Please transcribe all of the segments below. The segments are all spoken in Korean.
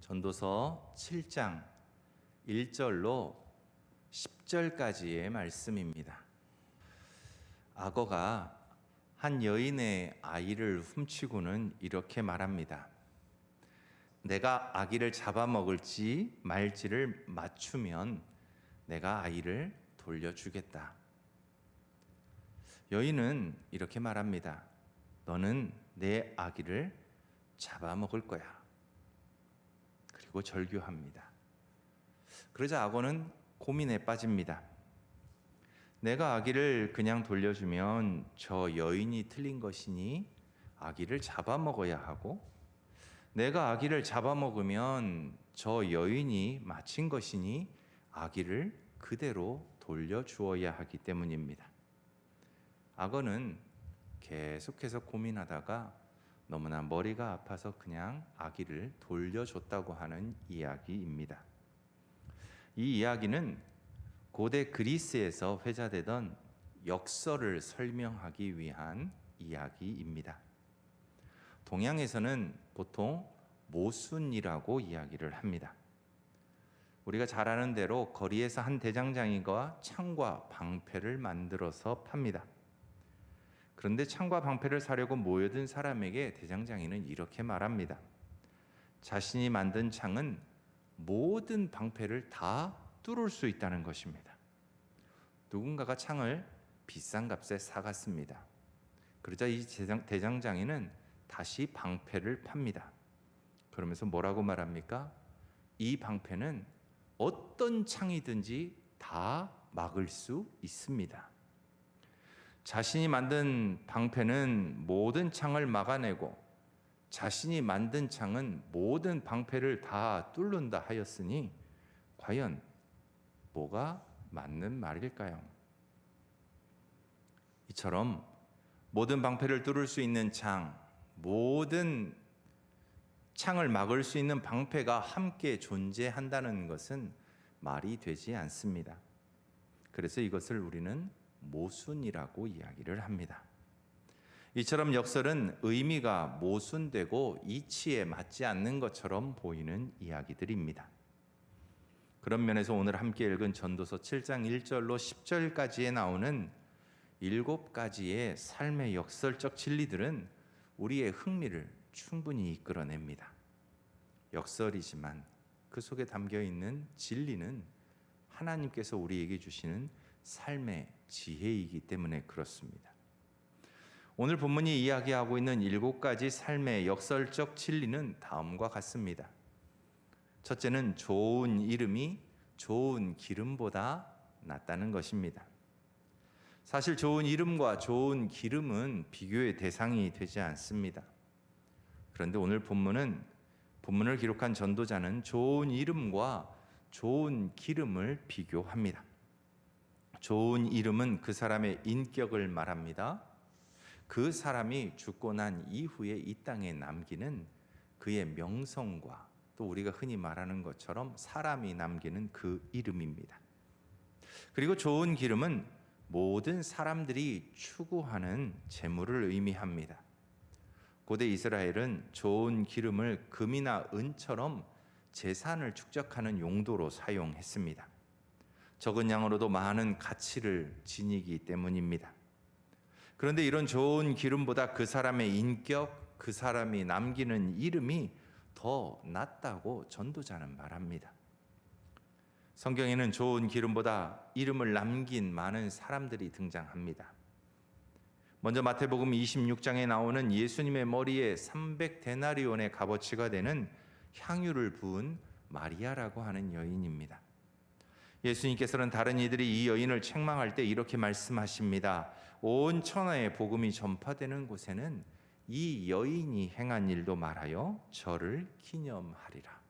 전도서 7장 1절로 10절까지의 말씀입니다. 악어가 한 여인의 아이를 훔치고는 이렇게 말합니다. 내가 아기를 잡아먹을지 말지를 맞추면 내가 아이를 돌려주겠다. 여인은 이렇게 말합니다. 너는 내 아기를 잡아먹을 거야. 그리고 절규합니다. 그러자 악어는 고민에 빠집니다. 내가 아기를 그냥 돌려주면 저 여인이 틀린 것이니 아기를 잡아먹어야 하고, 내가 아기를 잡아먹으면 저 여인이 맞힌 것이니 아기를 그대로 돌려주어야 하기 때문입니다. 악어는 계속해서 고민하다가 너무나 머리가 아파서 그냥 아기를 돌려줬다고 하는 이야기입니다. 이 이야기는 고대 그리스에서 회자되던 역설을 설명하기 위한 이야기입니다. 동양에서는 보통 모순이라고 이야기를 합니다. 우리가 잘 아는 대로 거리에서 한 대장장이가 창과 방패를 만들어서 팝니다. 그런데 창과 방패를 사려고 모여든 사람에게 대장장이는 이렇게 말합니다. 자신이 만든 창은 모든 방패를 다 뚫을 수 있다는 것입니다. 누군가가 창을 비싼 값에 사갔습니다. 그러자 이 대장장이는 다시 방패를 팝니다. 그러면서 뭐라고 말합니까? 이 방패는 어떤 창이든지 다 막을 수 있습니다. 자신이 만든 방패는 모든 창을 막아내고 자신이 만든 창은 모든 방패를 다 뚫는다 하였으니 과연 뭐가 맞는 말일까요? 이처럼 모든 방패를 뚫을 수 있는 창, 모든 창을 막을 수 있는 방패가 함께 존재한다는 것은 말이 되지 않습니다. 그래서 이것을 우리는 모순이라고 이야기를 합니다. 이처럼 역설은 의미가 모순되고 이치에 맞지 않는 것처럼 보이는 이야기들입니다. 그런 면에서 오늘 함께 읽은 전도서 7장 1절로 10절까지에 나오는 7가지의 삶의 역설적 진리들은 우리의 흥미를 충분히 이끌어냅니다. 역설이지만 그 속에 담겨있는 진리는 하나님께서 우리에게 주시는 삶의 지혜이기 때문에 그렇습니다. 오늘 본문이 이야기하고 있는 7가지 삶의 역설적 진리는 다음과 같습니다. 첫째는 좋은 이름이 좋은 기름보다 낫다는 것입니다. 사실 좋은 이름과 좋은 기름은 비교의 대상이 되지 않습니다. 그런데 오늘 본문을 기록한 전도자는 좋은 이름과 좋은 기름을 비교합니다. 좋은 이름은 그 사람의 인격을 말합니다. 그 사람이 죽고 난 이후에 이 땅에 남기는 그의 명성과 또 우리가 흔히 말하는 것처럼 사람이 남기는 그 이름입니다. 그리고 좋은 기름은 모든 사람들이 추구하는 재물을 의미합니다. 고대 이스라엘은 좋은 기름을 금이나 은처럼 재산을 축적하는 용도로 사용했습니다. 적은 양으로도 많은 가치를 지니기 때문입니다. 그런데 이런 좋은 기름보다 그 사람의 인격, 그 사람이 남기는 이름이 더 낫다고 전도자는 말합니다. 성경에는 좋은 기름보다 이름을 남긴 많은 사람들이 등장합니다. 먼저 마태복음 26장에 나오는 예수님의 머리에 300데나리온의 값어치가 되는 향유를 부은 마리아라고 하는 여인입니다. 예수님께서는 다른 이들이 이 여인을 책망할 때 이렇게 말씀하십니다. 온 천하에 복음이 전파되는 곳에는 이 여인이 행한 일도 말하여 저를 기념하리라.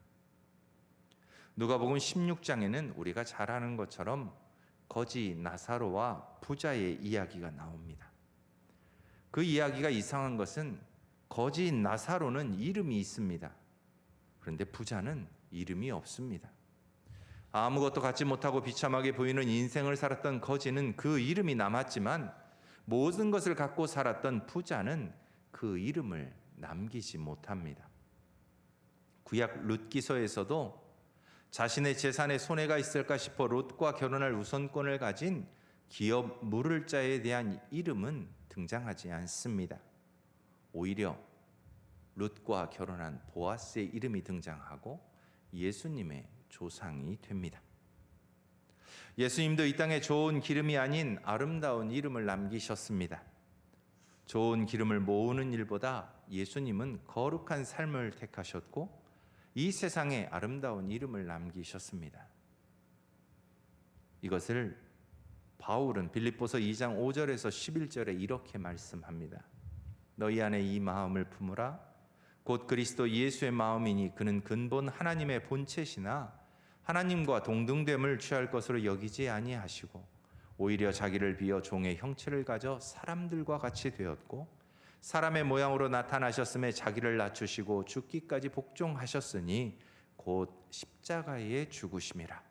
누가복음 16장에는 우리가 잘 아는 것처럼 거지 나사로와 부자의 이야기가 나옵니다. 그 이야기가 이상한 것은 거지 나사로는 이름이 있습니다. 그런데 부자는 이름이 없습니다. 아무것도 갖지 못하고 비참하게 보이는 인생을 살았던 거지는 그 이름이 남았지만 모든 것을 갖고 살았던 부자는 그 이름을 남기지 못합니다. 구약 룻기서에서도 자신의 재산에 손해가 있을까 싶어 롯과 결혼할 우선권을 가진 기업 물을 자에 대한 이름은 등장하지 않습니다. 오히려 룻과 결혼한 보아스의 이름이 등장하고 예수님의 조상이 됩니다. 예수님도 이 땅에 좋은 기름이 아닌 아름다운 이름을 남기셨습니다. 좋은 기름을 모으는 일보다 예수님은 거룩한 삶을 택하셨고 이 세상에 아름다운 이름을 남기셨습니다. 이것을 바울은 빌립보서 2장 5절에서 11절에 이렇게 말씀합니다. 너희 안에 이 마음을 품으라. 곧 그리스도 예수의 마음이니 그는 근본 하나님의 본체시나 하나님과 동등됨을 취할 것으로 여기지 아니하시고 오히려 자기를 비어 종의 형체를 가져 사람들과 같이 되었고 사람의 모양으로 나타나셨음에 자기를 낮추시고 죽기까지 복종하셨으니 곧 십자가에 죽으심이라.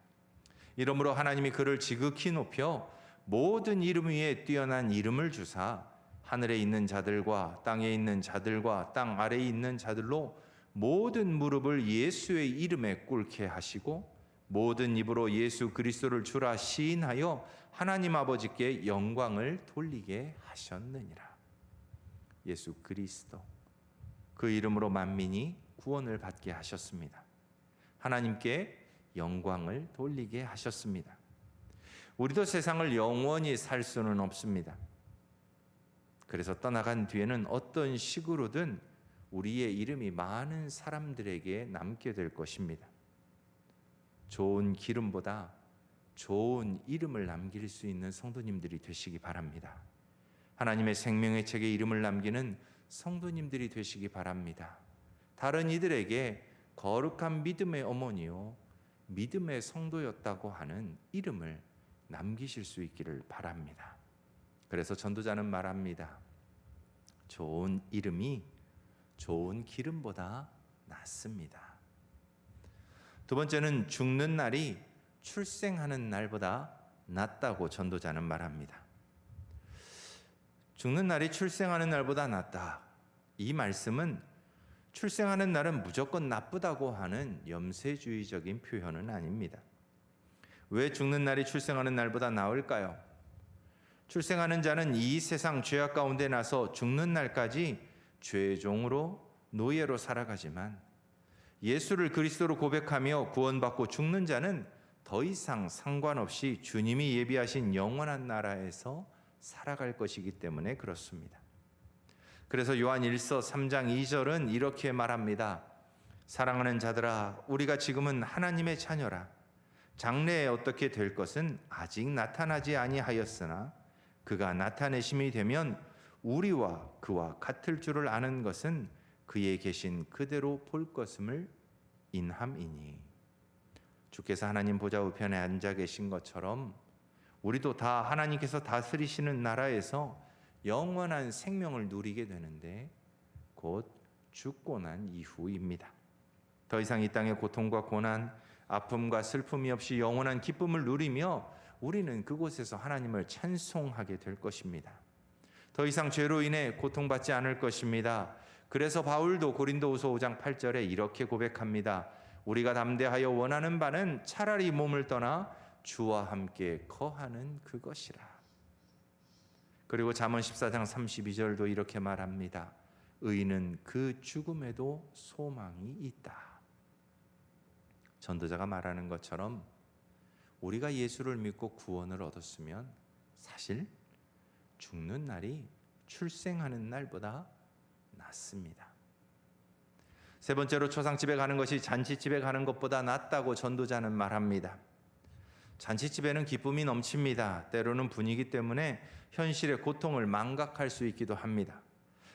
이러므로 하나님이 그를 지극히 높여 모든 이름 위에 뛰어난 이름을 주사 하늘에 있는 자들과 땅에 있는 자들과 땅 아래에 있는 자들로 모든 무릎을 예수의 이름에 꿇게 하시고 모든 입으로 예수 그리스도를 주라 시인하여 하나님 아버지께 영광을 돌리게 하셨느니라. 예수 그리스도, 그 이름으로 만민이 구원을 받게 하셨습니다. 하나님께 영광을 돌리게 하셨습니다. 우리도 세상을 영원히 살 수는 없습니다. 그래서 떠나간 뒤에는 어떤 식으로든 우리의 이름이 많은 사람들에게 남게 될 것입니다. 좋은 기름보다 좋은 이름을 남길 수 있는 성도님들이 되시기 바랍니다. 하나님의 생명의 책에 이름을 남기는 성도님들이 되시기 바랍니다. 다른 이들에게 거룩한 믿음의 어머니요 믿음의 성도였다고 하는 이름을 남기실 수 있기를 바랍니다. 그래서 전도자는 말합니다. 좋은 이름이 좋은 기름보다 낫습니다. 두 번째는 죽는 날이 출생하는 날보다 낫다고 전도자는 말합니다. 죽는 날이 출생하는 날보다 낫다. 이 말씀은 출생하는 날은 무조건 나쁘다고 하는 염세주의적인 표현은 아닙니다. 왜 죽는 날이 출생하는 날보다 나을까요? 출생하는 자는 이 세상 죄악 가운데 나서 죽는 날까지 죄종으로 노예로 살아가지만 예수를 그리스도로 고백하며 구원받고 죽는 자는 더 이상 상관없이 주님이 예비하신 영원한 나라에서 살아갈 것이기 때문에 그렇습니다. 그래서 요한 1서 3장 2절은 이렇게 말합니다. 사랑하는 자들아, 우리가 지금은 하나님의 자녀라. 장래에 어떻게 될 것은 아직 나타나지 아니하였으나 그가 나타내심이 되면 우리와 그와 같을 줄을 아는 것은 그에 계신 그대로 볼 것임을 인함이니. 주께서 하나님 보좌 우편에 앉아 계신 것처럼 우리도 다 하나님께서 다스리시는 나라에서 영원한 생명을 누리게 되는데 곧 죽고 난 이후입니다. 더 이상 이 땅의 고통과 고난, 아픔과 슬픔이 없이 영원한 기쁨을 누리며 우리는 그곳에서 하나님을 찬송하게 될 것입니다. 더 이상 죄로 인해 고통받지 않을 것입니다. 그래서 바울도 고린도후서 5장 8절에 이렇게 고백합니다. 우리가 담대하여 원하는 바는 차라리 몸을 떠나 주와 함께 거하는 그것이라. 그리고 잠언 14장 32절도 이렇게 말합니다. 의인은 그 죽음에도 소망이 있다. 전도자가 말하는 것처럼 우리가 예수를 믿고 구원을 얻었으면 사실 죽는 날이 출생하는 날보다 낫습니다. 세 번째로 초상집에 가는 것이 잔치집에 가는 것보다 낫다고 전도자는 말합니다. 잔치집에는 기쁨이 넘칩니다. 때로는 분위기 때문에 현실의 고통을 망각할 수 있기도 합니다.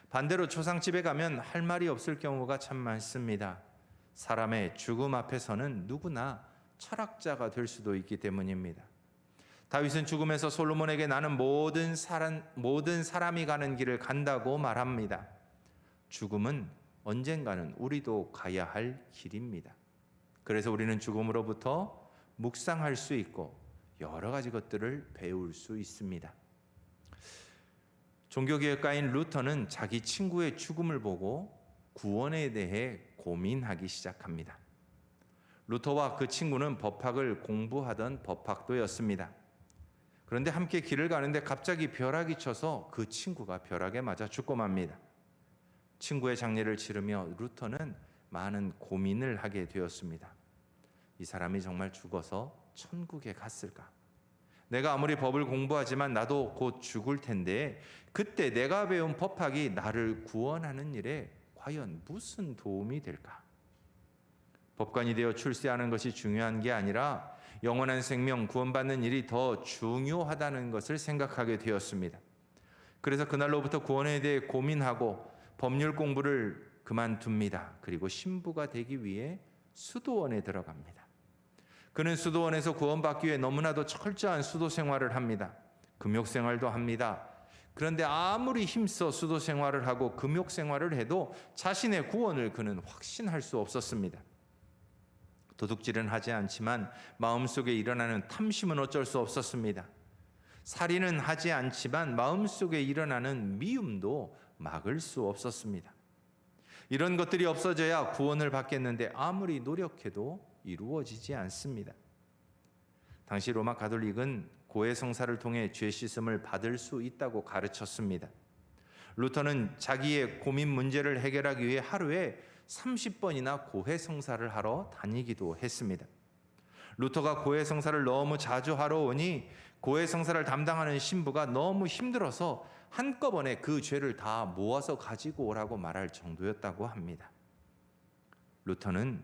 반대로 초상집에 가면 할 말이 없을 경우가 참 많습니다. 사람의 죽음 앞에서는 누구나 철학자가 될 수도 있기 때문입니다. 다윗은 죽음에서 솔로몬에게 나는 모든 사람이 가는 길을 간다고 말합니다. 죽음은 언젠가는 우리도 가야 할 길입니다. 그래서 우리는 죽음으로부터 묵상할 수 있고 여러 가지 것들을 배울 수 있습니다. 종교개혁가인 루터는 자기 친구의 죽음을 보고 구원에 대해 고민하기 시작합니다. 루터와 그 친구는 법학을 공부하던 법학도였습니다. 그런데 함께 길을 가는데 갑자기 벼락이 쳐서 그 친구가 벼락에 맞아 죽고 맙니다. 친구의 장례를 치르며 루터는 많은 고민을 하게 되었습니다. 이 사람이 정말 죽어서 천국에 갔을까? 내가 아무리 법을 공부하지만 나도 곧 죽을 텐데 그때 내가 배운 법학이 나를 구원하는 일에 과연 무슨 도움이 될까? 법관이 되어 출세하는 것이 중요한 게 아니라 영원한 생명, 구원받는 일이 더 중요하다는 것을 생각하게 되었습니다. 그래서 그날로부터 구원에 대해 고민하고 법률 공부를 그만둡니다. 그리고 신부가 되기 위해 수도원에 들어갑니다. 그는 수도원에서 구원받기 위해 너무나도 철저한 수도 생활을 합니다. 금욕 생활도 합니다. 그런데 아무리 힘써 수도 생활을 하고 금욕 생활을 해도 자신의 구원을 그는 확신할 수 없었습니다. 도둑질은 하지 않지만 마음속에 일어나는 탐심은 어쩔 수 없었습니다. 살인은 하지 않지만 마음속에 일어나는 미움도 막을 수 없었습니다. 이런 것들이 없어져야 구원을 받겠는데 아무리 노력해도 이루어지지 않습니다. 당시 로마 가톨릭은 고해 성사를 통해 죄 씻음을 받을 수 있다고 가르쳤습니다. 루터는 자기의 고민 문제를 해결하기 위해 하루에 30번이나 고해 성사를 하러 다니기도 했습니다. 루터가 고해 성사를 너무 자주 하러 오니 고해 성사를 담당하는 신부가 너무 힘들어서 한꺼번에 그 죄를 다 모아서 가지고 오라고 말할 정도였다고 합니다. 루터는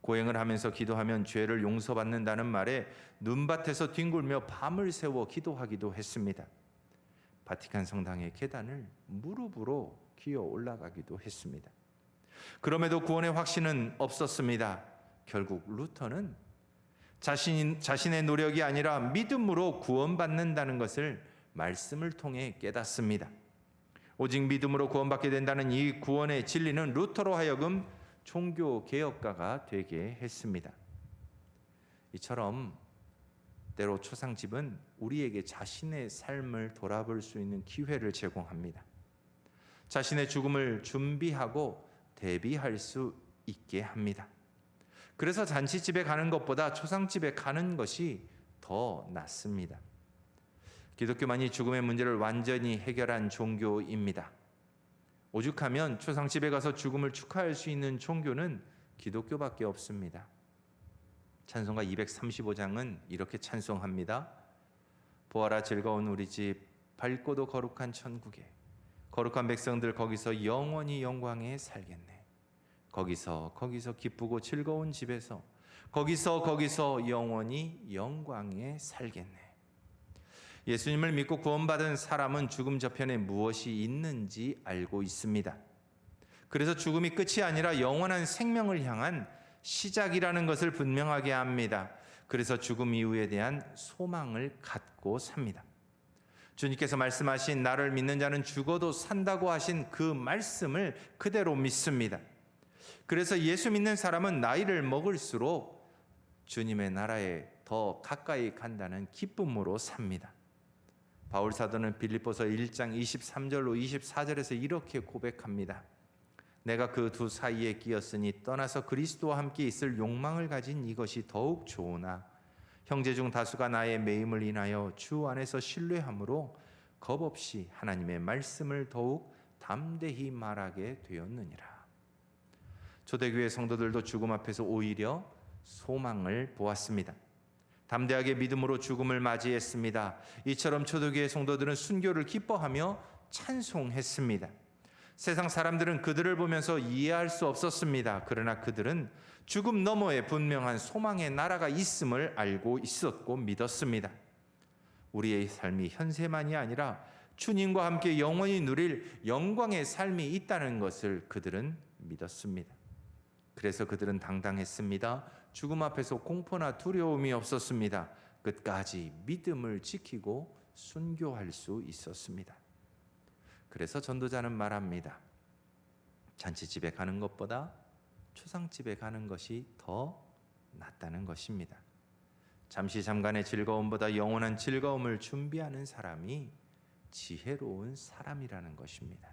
고행을 하면서 기도하면 죄를 용서받는다는 말에 눈밭에서 뒹굴며 밤을 새워 기도하기도 했습니다. 바티칸 성당의 계단을 무릎으로 기어 올라가기도 했습니다. 그럼에도 구원의 확신은 없었습니다. 결국 루터는 자신의 노력이 아니라 믿음으로 구원받는다는 것을 말씀을 통해 깨닫습니다. 오직 믿음으로 구원받게 된다는 이 구원의 진리는 루터로 하여금 종교 개혁가가 되게 했습니다. 이처럼 때로 초상집은 우리에게 자신의 삶을 돌아볼 수 있는 기회를 제공합니다. 자신의 죽음을 준비하고 대비할 수 있게 합니다. 그래서 잔치집에 가는 것보다 초상집에 가는 것이 더 낫습니다. 기독교만이 죽음의 문제를 완전히 해결한 종교입니다. 오죽하면 초상집에 가서 죽음을 축하할 수 있는 종교는 기독교밖에 없습니다. 찬송가 235장은 이렇게 찬송합니다. 보아라 즐거운 우리 집 밝고도 거룩한 천국에 거룩한 백성들 거기서 영원히 영광에 살겠네. 거기서 기쁘고 즐거운 집에서 거기서 영원히 영광에 살겠네. 예수님을 믿고 구원받은 사람은 죽음 저편에 무엇이 있는지 알고 있습니다. 그래서 죽음이 끝이 아니라 영원한 생명을 향한 시작이라는 것을 분명하게 합니다. 그래서 죽음 이후에 대한 소망을 갖고 삽니다. 주님께서 말씀하신 나를 믿는 자는 죽어도 산다고 하신 그 말씀을 그대로 믿습니다. 그래서 예수 믿는 사람은 나이를 먹을수록 주님의 나라에 더 가까이 간다는 기쁨으로 삽니다. 바울 사도는 빌립보서 1장 23절로 24절에서 이렇게 고백합니다. 내가 그 두 사이에 끼었으니 떠나서 그리스도와 함께 있을 욕망을 가진 이것이 더욱 좋으나 형제 중 다수가 나의 매임을 인하여 주 안에서 신뢰함으로 겁없이 하나님의 말씀을 더욱 담대히 말하게 되었느니라. 초대교회 성도들도 죽음 앞에서 오히려 소망을 보았습니다. 담대하게 믿음으로 죽음을 맞이했습니다. 이처럼 초대교회 성도들은 순교를 기뻐하며 찬송했습니다. 세상 사람들은 그들을 보면서 이해할 수 없었습니다. 그러나 그들은 죽음 너머에 분명한 소망의 나라가 있음을 알고 있었고 믿었습니다. 우리의 삶이 현세만이 아니라 주님과 함께 영원히 누릴 영광의 삶이 있다는 것을 그들은 믿었습니다. 그래서 그들은 당당했습니다. 죽음 앞에서 공포나 두려움이 없었습니다. 끝까지 믿음을 지키고 순교할 수 있었습니다. 그래서 전도자는 말합니다. 잔치집에 가는 것보다 초상집에 가는 것이 더 낫다는 것입니다. 잠시 잠깐의 즐거움보다 영원한 즐거움을 준비하는 사람이 지혜로운 사람이라는 것입니다.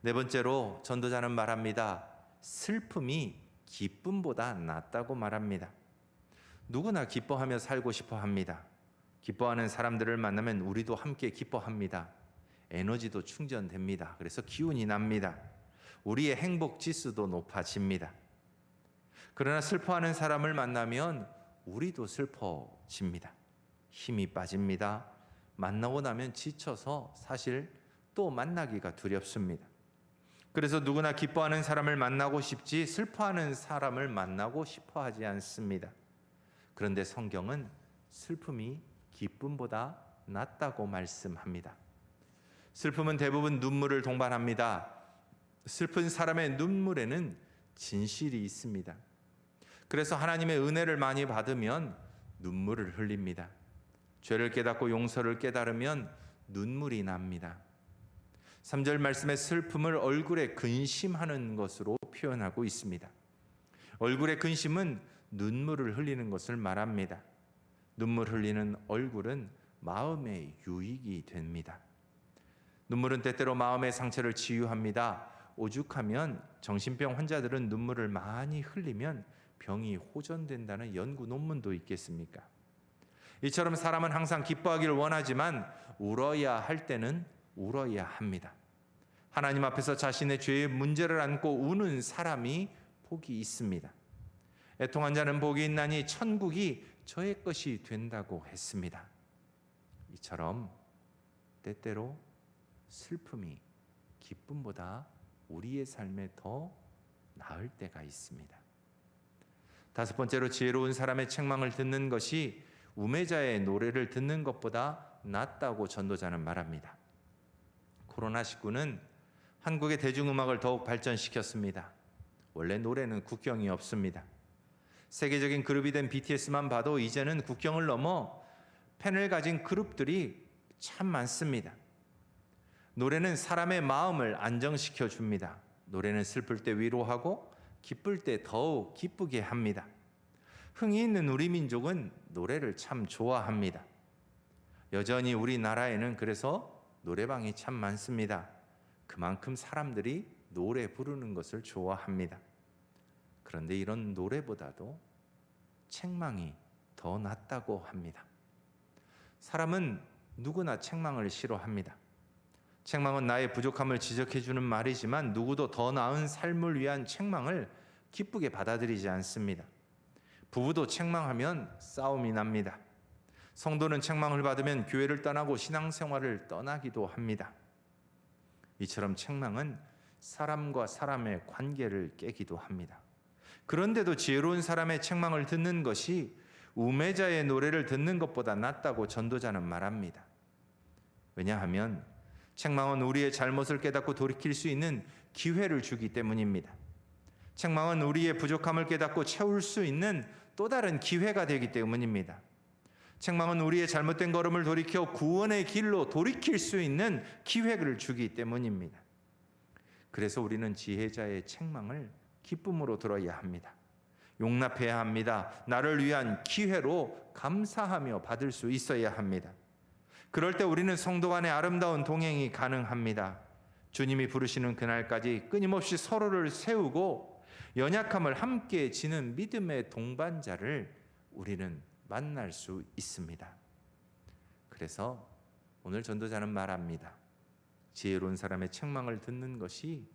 네 번째로 전도자는 말합니다. 슬픔이 기쁨보다 낫다고 말합니다. 누구나 기뻐하며 살고 싶어 합니다. 기뻐하는 사람들을 만나면 우리도 함께 기뻐합니다. 에너지도 충전됩니다. 그래서 기운이 납니다. 우리의 행복 지수도 높아집니다. 그러나 슬퍼하는 사람을 만나면 우리도 슬퍼집니다. 힘이 빠집니다. 만나고 나면 지쳐서 사실 또 만나기가 두렵습니다. 그래서 누구나 기뻐하는 사람을 만나고 싶지 슬퍼하는 사람을 만나고 싶어 하지 않습니다. 그런데 성경은 슬픔이 기쁨보다 낫다고 말씀합니다. 슬픔은 대부분 눈물을 동반합니다. 슬픈 사람의 눈물에는 진실이 있습니다. 그래서 하나님의 은혜를 많이 받으면 눈물을 흘립니다. 죄를 깨닫고 용서를 깨달으면 눈물이 납니다. 3절 말씀의 슬픔을 얼굴에 근심하는 것으로 표현하고 있습니다. 얼굴의 근심은 눈물을 흘리는 것을 말합니다. 눈물 흘리는 얼굴은 마음의 유익이 됩니다. 눈물은 때때로 마음의 상처를 치유합니다. 오죽하면 정신병 환자들은 눈물을 많이 흘리면 병이 호전된다는 연구 논문도 있겠습니까? 이처럼 사람은 항상 기뻐하기를 원하지만 울어야 할 때는 울어야 합니다. 하나님 앞에서 자신의 죄의 문제를 안고 우는 사람이 복이 있습니다. 애통한 자는 복이 있나니 천국이 저의 것이 된다고 했습니다. 이처럼 때때로 슬픔이 기쁨보다 우리의 삶에 더 나을 때가 있습니다. 5번째로 지혜로운 사람의 책망을 듣는 것이 우매자의 노래를 듣는 것보다 낫다고 전도자는 말합니다. 코로나19는 한국의 대중음악을 더욱 발전시켰습니다. 원래 노래는 국경이 없습니다. 세계적인 그룹이 된 BTS만 봐도 이제는 국경을 넘어 팬을 가진 그룹들이 참 많습니다. 노래는 사람의 마음을 안정시켜 줍니다. 노래는 슬플 때 위로하고 기쁠 때 더욱 기쁘게 합니다. 흥이 있는 우리 민족은 노래를 참 좋아합니다. 여전히 우리나라에는 그래서 노래방이 참 많습니다. 그만큼 사람들이 노래 부르는 것을 좋아합니다. 그런데 이런 노래보다도 책망이 더 낫다고 합니다. 사람은 누구나 책망을 싫어합니다. 책망은 나의 부족함을 지적해 주는 말이지만 누구도 더 나은 삶을 위한 책망을 기쁘게 받아들이지 않습니다. 부부도 책망하면 싸움이 납니다. 성도는 책망을 받으면 교회를 떠나고 신앙생활을 떠나기도 합니다. 이처럼 책망은 사람과 사람의 관계를 깨기도 합니다. 그런데도 지혜로운 사람의 책망을 듣는 것이 우매자의 노래를 듣는 것보다 낫다고 전도자는 말합니다. 왜냐하면 책망은 우리의 잘못을 깨닫고 돌이킬 수 있는 기회를 주기 때문입니다. 책망은 우리의 부족함을 깨닫고 채울 수 있는 또 다른 기회가 되기 때문입니다. 책망은 우리의 잘못된 걸음을 돌이켜 구원의 길로 돌이킬 수 있는 기회를 주기 때문입니다. 그래서 우리는 지혜자의 책망을 기쁨으로 들어야 합니다. 용납해야 합니다. 나를 위한 기회로 감사하며 받을 수 있어야 합니다. 그럴 때 우리는 성도 간의 아름다운 동행이 가능합니다. 주님이 부르시는 그날까지 끊임없이 서로를 세우고 연약함을 함께 지는 믿음의 동반자를 우리는 만날 수 있습니다. 그래서 오늘 전도자는 말합니다. 지혜로운 사람의 책망을 듣는 것이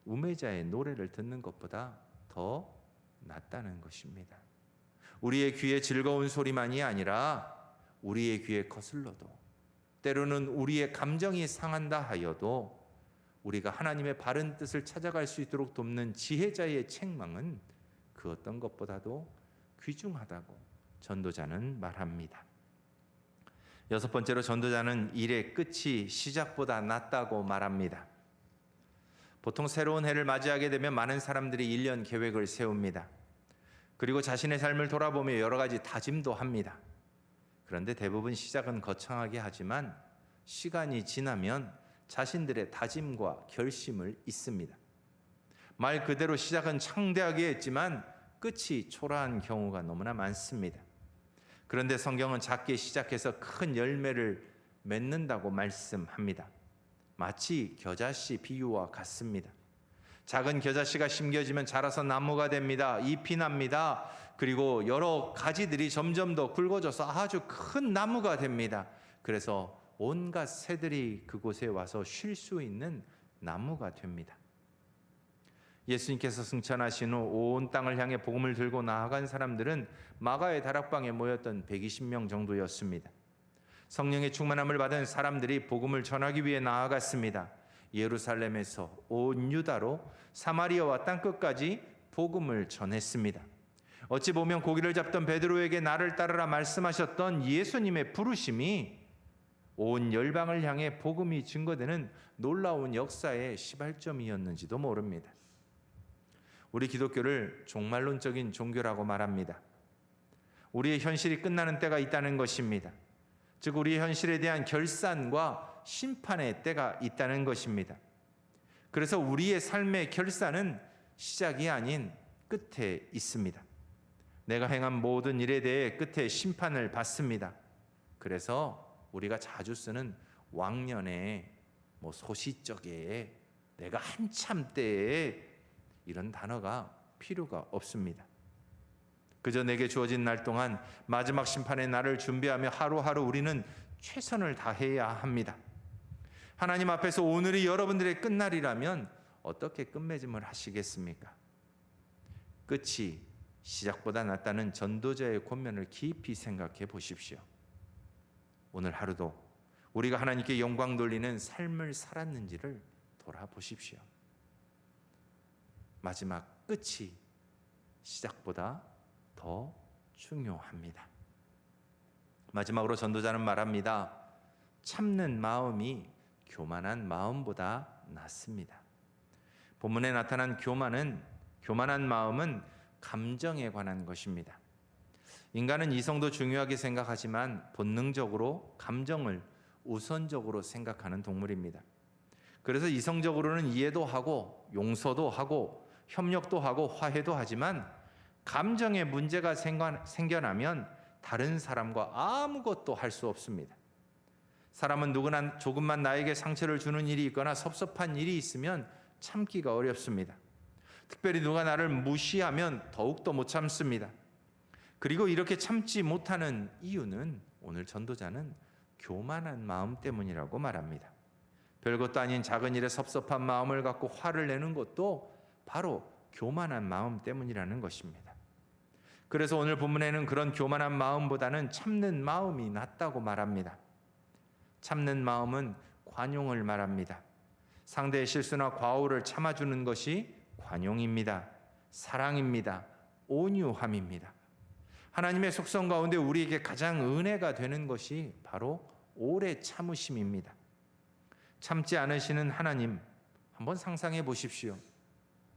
우매자의 노래를 듣는 것보다 더 낫다는 것입니다. 우리의 귀에 즐거운 소리만이 아니라 우리의 귀에 거슬러도 때로는 우리의 감정이 상한다 하여도 우리가 하나님의 바른 뜻을 찾아갈 수 있도록 돕는 지혜자의 책망은 그 어떤 것보다도 귀중하다고 전도자는 말합니다. 6번째로 전도자는 일의 끝이 시작보다 낫다고 말합니다. 보통 새로운 해를 맞이하게 되면 많은 사람들이 1년 계획을 세웁니다. 그리고 자신의 삶을 돌아보며 여러 가지 다짐도 합니다. 그런데 대부분 시작은 거창하게 하지만 시간이 지나면 자신들의 다짐과 결심을 잊습니다. 말 그대로 시작은 창대하게 했지만 끝이 초라한 경우가 너무나 많습니다. 그런데 성경은 작게 시작해서 큰 열매를 맺는다고 말씀합니다. 마치 겨자씨 비유와 같습니다. 작은 겨자씨가 심겨지면 자라서 나무가 됩니다. 잎이 납니다. 그리고 여러 가지들이 점점 더 굵어져서 아주 큰 나무가 됩니다. 그래서 온갖 새들이 그곳에 와서 쉴 수 있는 나무가 됩니다. 예수님께서 승천하신 후 온 땅을 향해 복음을 들고 나아간 사람들은 마가의 다락방에 모였던 120명 정도였습니다. 성령의 충만함을 받은 사람들이 복음을 전하기 위해 나아갔습니다. 예루살렘에서 온 유다로 사마리아와 땅끝까지 복음을 전했습니다. 어찌 보면 고기를 잡던 베드로에게 나를 따르라 말씀하셨던 예수님의 부르심이 온 열방을 향해 복음이 증거되는 놀라운 역사의 시발점이었는지도 모릅니다. 우리 기독교를 종말론적인 종교라고 말합니다. 우리의 현실이 끝나는 때가 있다는 것입니다. 즉 우리의 현실에 대한 결산과 심판의 때가 있다는 것입니다. 그래서 우리의 삶의 결산은 시작이 아닌 끝에 있습니다. 내가 행한 모든 일에 대해 끝에 심판을 받습니다. 그래서 우리가 자주 쓰는 왕년에 소시적에 내가 한참 때에 이런 단어가 필요가 없습니다. 그저 내게 주어진 날 동안 마지막 심판의 날을 준비하며 하루하루 우리는 최선을 다해야 합니다. 하나님 앞에서 오늘이 여러분들의 끝날이라면 어떻게 끝맺음을 하시겠습니까? 끝이 시작보다 낫다는 전도자의 권면을 깊이 생각해 보십시오. 오늘 하루도 우리가 하나님께 영광 돌리는 삶을 살았는지를 돌아보십시오. 마지막 끝이 시작보다 더 중요합니다. 마지막으로 전도자는 말합니다. 참는 마음이 교만한 마음보다 낫습니다. 본문에 나타난 교만한 마음은 감정에 관한 것입니다. 인간은 이성도 중요하게 생각하지만 본능적으로 감정을 우선적으로 생각하는 동물입니다. 그래서 이성적으로는 이해도 하고 용서도 하고 협력도 하고 화해도 하지만 감정에 문제가 생겨나면 다른 사람과 아무것도 할 수 없습니다. 사람은 누구나 조금만 나에게 상처를 주는 일이 있거나 섭섭한 일이 있으면 참기가 어렵습니다. 특별히 누가 나를 무시하면 더욱더 못 참습니다. 그리고 이렇게 참지 못하는 이유는 오늘 전도자는 교만한 마음 때문이라고 말합니다. 별것도 아닌 작은 일에 섭섭한 마음을 갖고 화를 내는 것도 바로 교만한 마음 때문이라는 것입니다. 그래서 오늘 본문에는 그런 교만한 마음보다는 참는 마음이 낫다고 말합니다. 참는 마음은 관용을 말합니다. 상대의 실수나 과오를 참아주는 것이 관용입니다. 사랑입니다. 온유함입니다. 하나님의 속성 가운데 우리에게 가장 은혜가 되는 것이 바로 오래 참으심입니다. 참지 않으시는 하나님 한번 상상해 보십시오.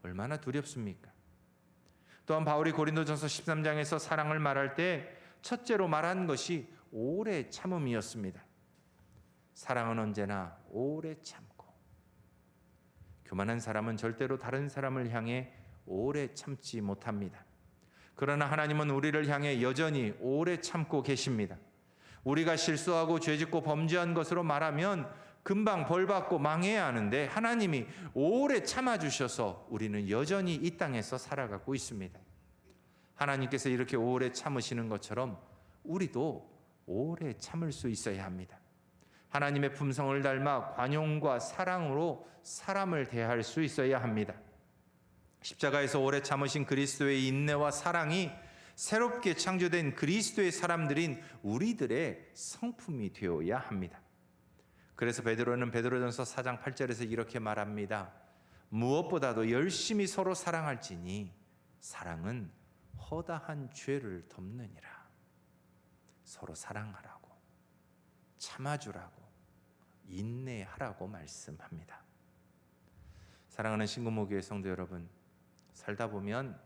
얼마나 두렵습니까? 또한 바울이 고린도전서 13장에서 사랑을 말할 때 첫째로 말한 것이 오래 참음이었습니다. 사랑은 언제나 오래 참고, 교만한 사람은 절대로 다른 사람을 향해 오래 참지 못합니다. 그러나 하나님은 우리를 향해 여전히 오래 참고 계십니다. 우리가 실수하고 죄짓고 범죄한 것으로 말하면 금방 벌받고 망해야 하는데 하나님이 오래 참아주셔서 우리는 여전히 이 땅에서 살아가고 있습니다. 하나님께서 이렇게 오래 참으시는 것처럼 우리도 오래 참을 수 있어야 합니다. 하나님의 품성을 닮아 관용과 사랑으로 사람을 대할 수 있어야 합니다. 십자가에서 오래 참으신 그리스도의 인내와 사랑이 새롭게 창조된 그리스도의 사람들인 우리들의 성품이 되어야 합니다. 그래서 베드로는 베드로전서 4장 8절에서 이렇게 말합니다. 무엇보다도 열심히 서로 사랑할지니 사랑은 허다한 죄를 덮느니라. 서로 사랑하라고, 참아주라고, 인내하라고 말씀합니다. 사랑하는 신구모교회 성도 여러분, 살다 보면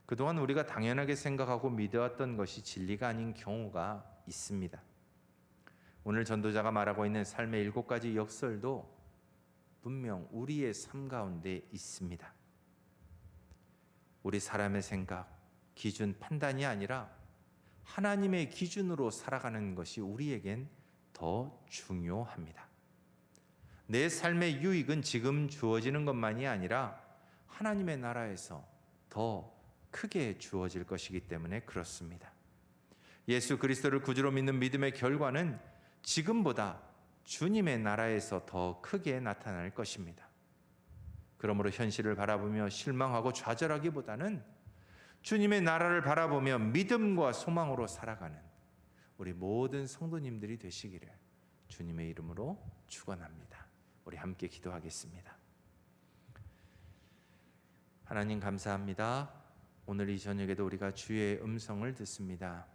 그동안 우리가 당연하게 생각하고 믿어왔던 것이 진리가 아닌 경우가 있습니다. 오늘 전도자가 말하고 있는 삶의 7가지 역설도 분명 우리의 삶 가운데 있습니다. 우리 사람의 생각, 기준, 판단이 아니라 하나님의 기준으로 살아가는 것이 우리에겐 더 중요합니다. 내 삶의 유익은 지금 주어지는 것만이 아니라 하나님의 나라에서 더 크게 주어질 것이기 때문에 그렇습니다. 예수 그리스도를 구주로 믿는 믿음의 결과는 지금보다 주님의 나라에서 더 크게 나타날 것입니다. 그러므로 현실을 바라보며 실망하고 좌절하기보다는 주님의 나라를 바라보며 믿음과 소망으로 살아가는 우리 모든 성도님들이 되시기를 주님의 이름으로 축원합니다. 우리 함께 기도하겠습니다. 하나님 감사합니다. 오늘 이 저녁에도 우리가 주의 음성을 듣습니다.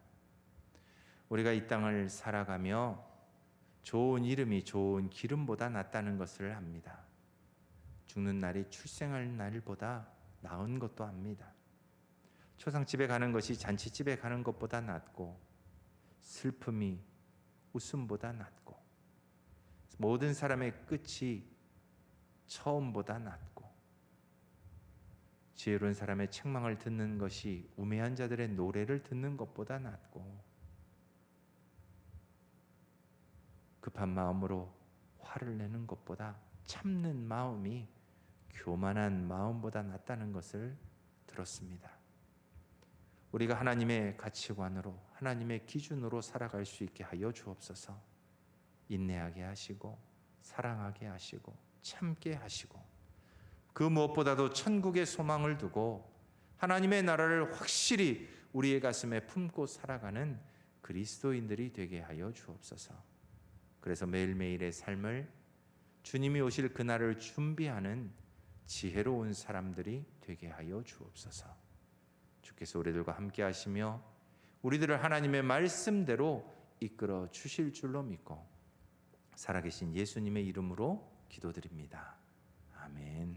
우리가 이 땅을 살아가며 좋은 이름이 좋은 기름보다 낫다는 것을 압니다. 죽는 날이 출생할 날보다 나은 것도 압니다. 초상집에 가는 것이 잔치집에 가는 것보다 낫고 슬픔이 웃음보다 낫고 모든 사람의 끝이 처음보다 낫고 지혜로운 사람의 책망을 듣는 것이 우매한 자들의 노래를 듣는 것보다 낫고 급한 마음으로 화를 내는 것보다 참는 마음이 교만한 마음보다 낫다는 것을 들었습니다. 우리가 하나님의 가치관으로 하나님의 기준으로 살아갈 수 있게 하여 주옵소서. 인내하게 하시고 사랑하게 하시고 참게 하시고 그 무엇보다도 천국의 소망을 두고 하나님의 나라를 확실히 우리의 가슴에 품고 살아가는 그리스도인들이 되게 하여 주옵소서. 그래서 매일매일의 삶을 주님이 오실 그날을 준비하는 지혜로운 사람들이 되게 하여 주옵소서. 주께서 우리들과 함께 하시며 우리들을 하나님의 말씀대로 이끌어 주실 줄로 믿고 살아계신 예수님의 이름으로 기도드립니다. 아멘.